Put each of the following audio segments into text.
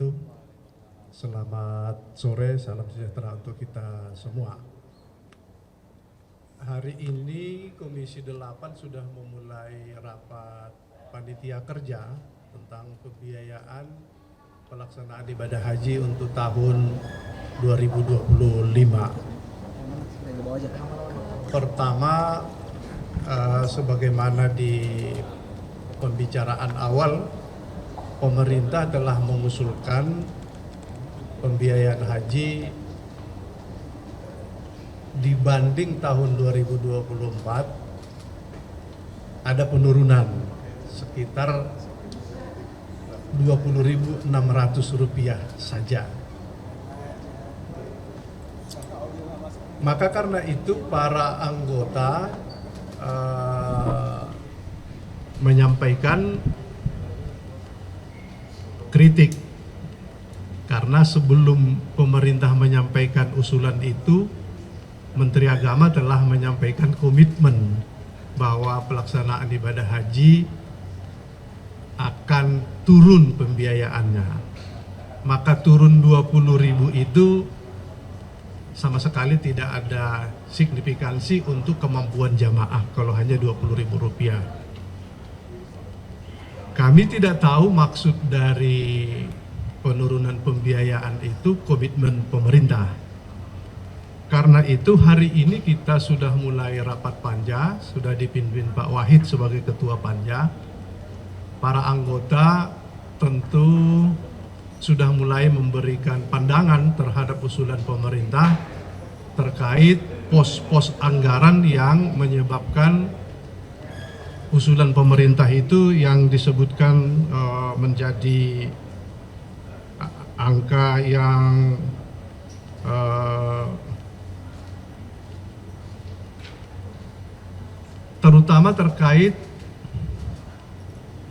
wabarakatuh. Selamat sore, salam sejahtera untuk kita semua. Hari ini Komisi 8 sudah memulai rapat panitia kerja tentang pembiayaan pelaksanaan ibadah haji untuk tahun 2025. Pertama, sebagaimana di pembicaraan awal, pemerintah telah mengusulkan pembiayaan haji dibanding tahun 2024 ada penurunan sekitar Rp20.600 saja. Maka karena itu para anggota menyampaikan kritik karena sebelum pemerintah menyampaikan usulan itu, Menteri Agama telah menyampaikan komitmen bahwa pelaksanaan ibadah haji akan turun pembiayaannya. Maka turun 20.000 itu sama sekali tidak ada signifikansi untuk kemampuan jamaah kalau hanya Rp20.000. Kami tidak tahu maksud dari penurunan pembiayaan itu komitmen pemerintah. Karena itu hari ini kita sudah mulai rapat panja, sudah dipimpin Pak Wahid sebagai ketua panja. Para anggota tentu sudah mulai memberikan pandangan terhadap usulan pemerintah terkait pos-pos anggaran yang menyebabkan usulan pemerintah itu yang disebutkan menjadi angka yang terutama terkait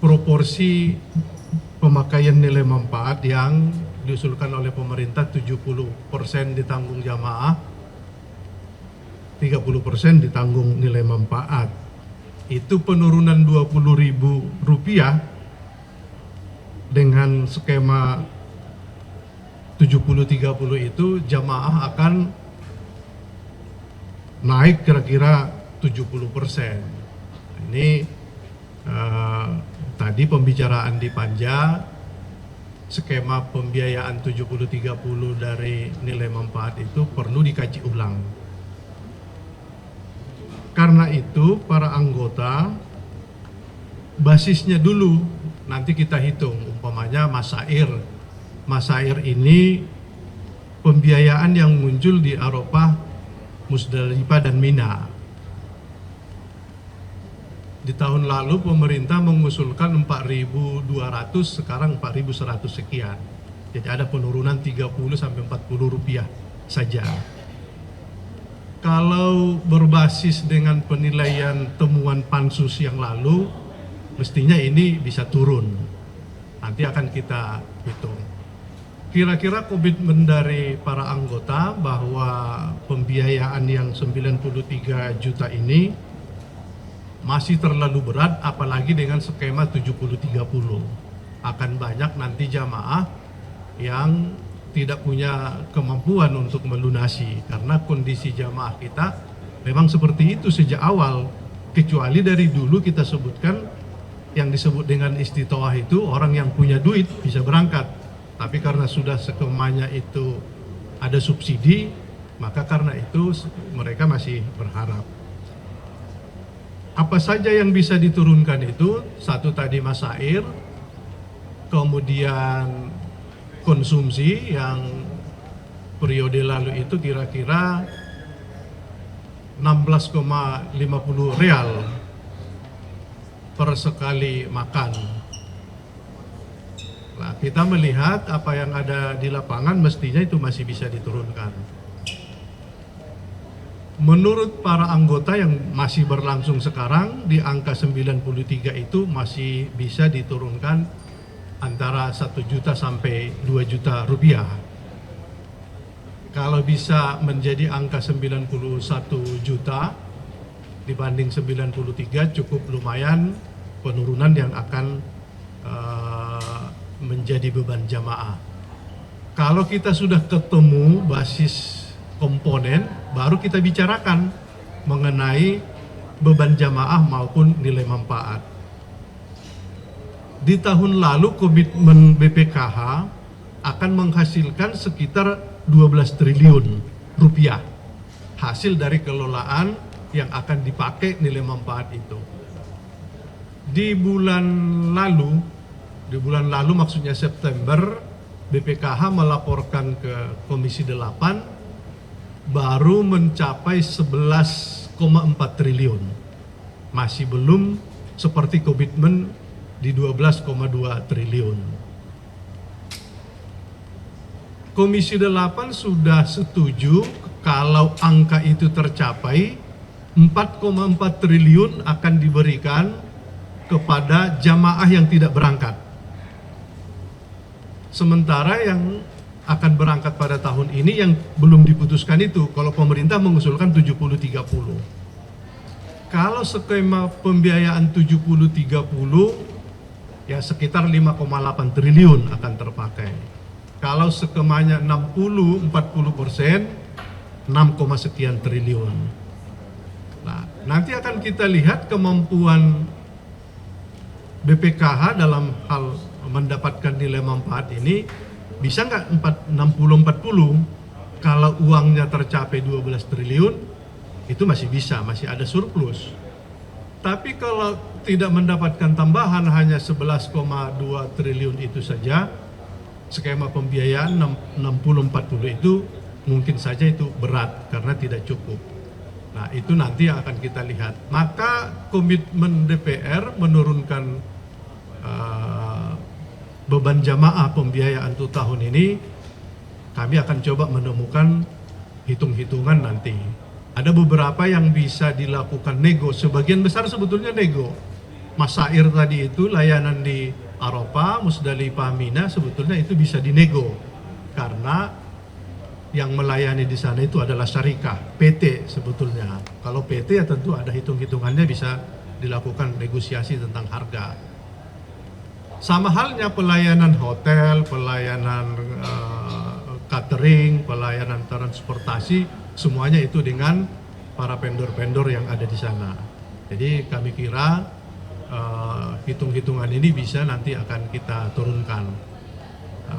proporsi pemakaian nilai manfaat yang diusulkan oleh pemerintah 70% ditanggung jamaah, 30% ditanggung nilai manfaat. Itu penurunan Rp20.000 dengan skema 70-30 itu jamaah akan naik kira-kira 70%. Ini tadi pembicaraan di panja, skema pembiayaan 70-30 dari nilai manfaat itu perlu dikaji ulang. Karena itu para anggota basisnya dulu nanti kita hitung, umpamanya Masair ini pembiayaan yang muncul di Arafah, Musdalifah dan Mina. Di tahun lalu pemerintah mengusulkan 4.200, sekarang 4.100 sekian. Jadi ada penurunan 30 sampai 40 rupiah saja. Kalau berbasis dengan penilaian temuan pansus yang lalu, mestinya ini bisa turun. Nanti akan kita hitung. Kira-kira komitmen dari para anggota bahwa pembiayaan yang 93 juta ini masih terlalu berat, apalagi dengan skema 70-30. Akan banyak nanti jamaah yang tidak punya kemampuan untuk melunasi, karena kondisi jamaah kita memang seperti itu sejak awal. Kecuali dari dulu kita sebutkan yang disebut dengan istitoah itu orang yang punya duit bisa berangkat. Tapi karena sudah skemanya itu ada subsidi, maka karena itu mereka masih berharap. Apa saja yang bisa diturunkan itu? Satu tadi Masair, kemudian konsumsi yang periode lalu itu kira-kira 16,50 real per sekali makan. Nah, kita melihat apa yang ada di lapangan mestinya itu masih bisa diturunkan. Menurut para anggota yang masih berlangsung sekarang di angka 93 itu masih bisa diturunkan antara 1 juta sampai 2 juta rupiah. Kalau bisa menjadi angka 91 juta dibanding 93 cukup lumayan penurunan yang akan menjadi beban jamaah. Kalau kita sudah ketemu basis komponen, baru kita bicarakan mengenai beban jamaah maupun nilai manfaat. Di tahun lalu komitmen BPKH akan menghasilkan sekitar 12 triliun rupiah hasil dari kelolaan yang akan dipakai nilai manfaat itu. Di bulan lalu maksudnya September, BPKH melaporkan ke Komisi 8 baru mencapai 11,4 triliun. Masih belum seperti komitmen di 12,2 triliun. Komisi 8 sudah setuju kalau angka itu tercapai, 4,4 triliun akan diberikan kepada jamaah yang tidak berangkat. Sementara yang akan berangkat pada tahun ini yang belum diputuskan itu, kalau pemerintah mengusulkan 70-30. Kalau skema pembiayaan 70-30, ya sekitar 5,8 triliun akan terpakai. Kalau skemanya 60-40%, 6, sekian triliun. Nah, nanti akan kita lihat kemampuan BPKH dalam hal mendapatkan nilai manfaat ini, bisa nggak 60-40? Kalau uangnya tercapai 12 triliun, itu masih bisa, masih ada surplus. Tapi kalau tidak mendapatkan tambahan hanya 11,2 triliun itu saja, skema pembiayaan 60-40 itu mungkin saja itu berat karena tidak cukup. Nah, itu nanti akan kita lihat. Maka komitmen DPR menurunkan beban jamaah pembiayaan untuk tahun ini, kami akan coba menemukan hitung-hitungan nanti. Ada beberapa yang bisa dilakukan nego, sebagian besar sebetulnya nego. Masair tadi itu, layanan di Arafah, Musdalifah, Mina, sebetulnya itu bisa dinego. Karena yang melayani di sana itu adalah syarikah, PT sebetulnya. Kalau PT ya tentu ada hitung-hitungannya, bisa dilakukan negosiasi tentang harga. Sama halnya pelayanan hotel, pelayanan catering, pelayanan transportasi, semuanya itu dengan para vendor-vendor yang ada di sana. Jadi kami kira hitung-hitungan ini bisa nanti akan kita turunkan.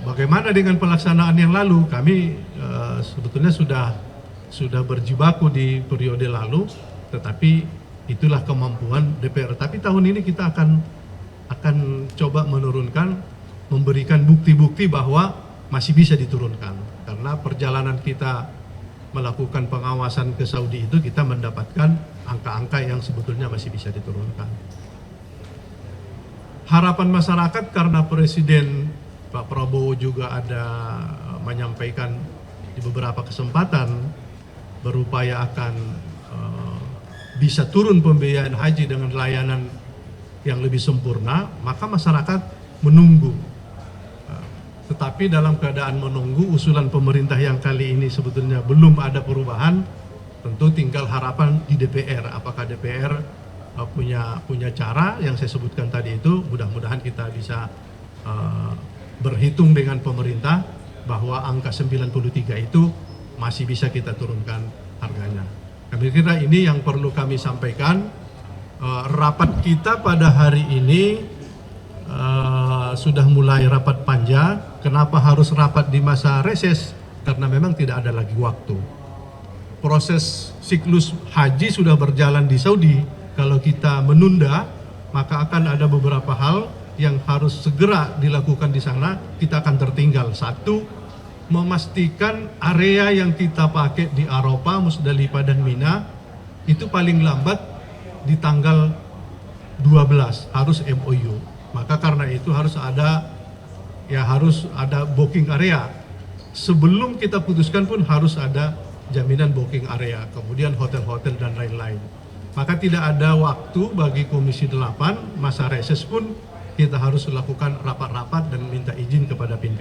Bagaimana dengan pelaksanaan yang lalu? Kami sebetulnya sudah berjibaku di periode lalu, tetapi itulah kemampuan DPR. Tapi tahun ini kita akan coba menurunkan, memberikan bukti-bukti bahwa masih bisa diturunkan. Karena perjalanan kita melakukan pengawasan ke Saudi itu, kita mendapatkan angka-angka yang sebetulnya masih bisa diturunkan. Harapan masyarakat, karena Presiden Pak Prabowo juga ada menyampaikan di beberapa kesempatan berupaya akan bisa turun pembiayaan haji dengan layanan yang lebih sempurna, maka masyarakat menunggu. Tetapi dalam keadaan menunggu, usulan pemerintah yang kali ini sebetulnya belum ada perubahan, tentu tinggal harapan di DPR. Apakah DPR punya cara yang saya sebutkan tadi itu, mudah-mudahan kita bisa berhitung dengan pemerintah bahwa angka 93 itu masih bisa kita turunkan harganya. Kami kira ini yang perlu kami sampaikan. Rapat kita pada hari ini sudah mulai rapat panja. Kenapa harus rapat di masa reses? Karena memang tidak ada lagi waktu. Proses siklus haji sudah berjalan di Saudi. Kalau kita menunda, maka akan ada beberapa hal yang harus segera dilakukan di sana. Kita akan tertinggal. Satu, memastikan area yang kita pakai di Arafah, Musdalifah, dan Mina itu paling lambat di tanggal 12 harus MOU. Maka karena itu harus ada booking area. Sebelum kita putuskan pun harus ada jaminan booking area, kemudian hotel-hotel dan lain-lain. Maka tidak ada waktu bagi Komisi 8, masa reses pun kita harus lakukan rapat-rapat dan minta izin kepada pimpinan.